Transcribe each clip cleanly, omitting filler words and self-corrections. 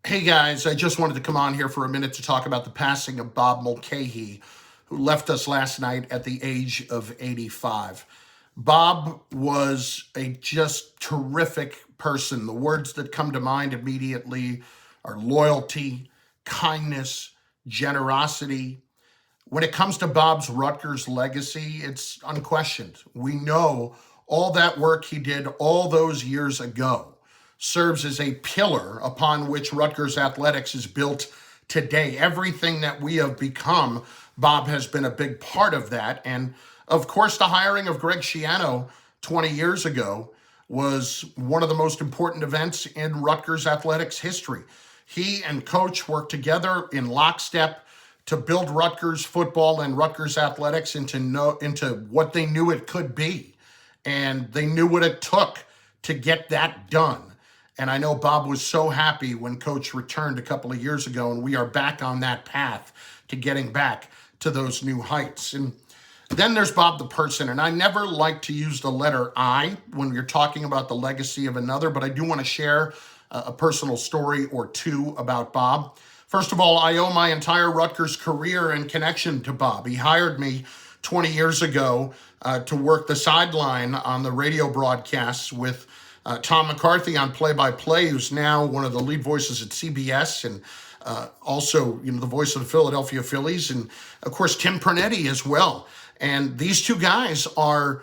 Hey guys, I just wanted to come on here for a minute to talk about the passing of Bob Mulcahy, who left us last night at the age of 85. Bob was a just terrific person. The words that come to mind immediately are loyalty, kindness, generosity. When it comes to Bob's Rutgers legacy, it's unquestioned. We know all that work he did all those years ago serves as a pillar upon which Rutgers athletics is built today. Everything that we have become, Bob has been a big part of that. And of course, the hiring of Greg Schiano 20 years ago was one of the most important events in Rutgers athletics history. He and coach worked together in lockstep to build Rutgers football and Rutgers athletics into what they knew it could be. And they knew what it took to get that done. And I know Bob was so happy when coach returned a couple of years ago, and we are back on that path to getting back to those new heights. And then there's Bob the person, and I never like to use the letter I when you're talking about the legacy of another, but I do want to share a personal story or two about Bob. First of all, I owe my entire Rutgers career and connection to Bob. He hired me 20 years ago to work the sideline on the radio broadcasts with Tom McCarthy on play-by-play, who's now one of the lead voices at CBS and also, the voice of the Philadelphia Phillies, and of course Tim Pernetti as well. And these two guys are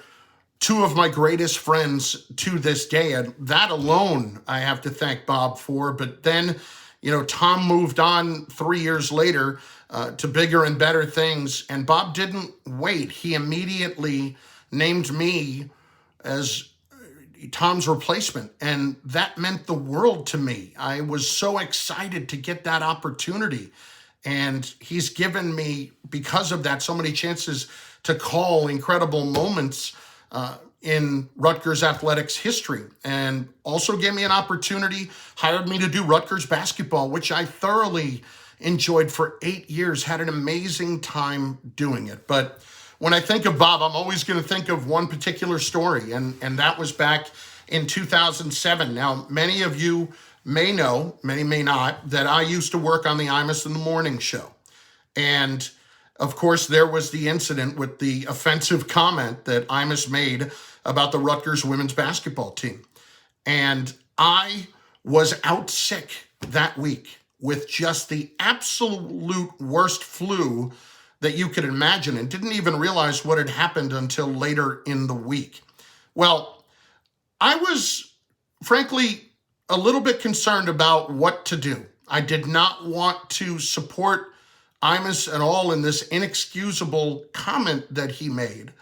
two of my greatest friends to this day, and that alone I have to thank Bob for. But then, Tom moved on 3 years later to bigger and better things, and Bob didn't wait. He immediately named me as Tom's replacement, and that meant the world to me. I was so excited to get that opportunity, and he's given me, because of that, so many chances to call incredible moments in Rutgers athletics history, and also gave me an opportunity, hired me to do Rutgers basketball, which I thoroughly enjoyed for 8 years, had an amazing time doing it. But when I think of Bob, I'm always going to think of one particular story, and that was back in 2007. Now, many of you may know, many may not, that I used to work on the Imus in the Morning show. And of course, there was the incident with the offensive comment that Imus made about the Rutgers women's basketball team. And I was out sick that week with just the absolute worst flu that you could imagine, and didn't even realize what had happened until later in the week. Well, I was frankly a little bit concerned about what to do. I did not want to support Imus at all in this inexcusable comment that he made.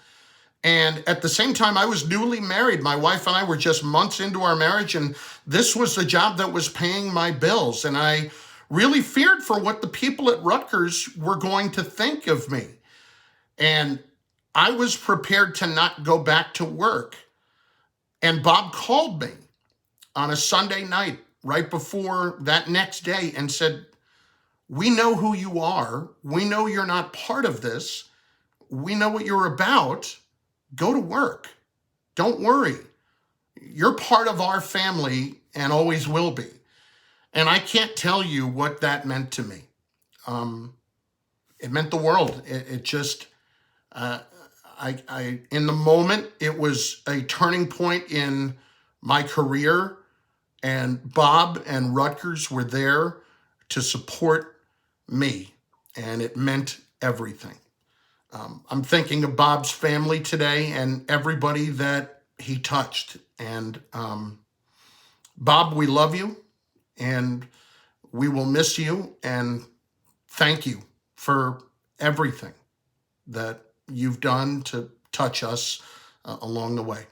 And at the same time, I was newly married. My wife and I were just months into our marriage, and this was the job that was paying my bills. And I really feared for what the people at Rutgers were going to think of me. And I was prepared to not go back to work. And Bob called me on a Sunday night right before that next day and said, "We know who you are. We know you're not part of this. We know what you're about. Go to work. Don't worry. You're part of our family and always will be." And I can't tell you what that meant to me. It meant the world. It just, in the moment, it was a turning point in my career, and Bob and Rutgers were there to support me, and it meant everything. I'm thinking of Bob's family today and everybody that he touched. And Bob, we love you. And we will miss you, and thank you for everything that you've done to touch us along the way.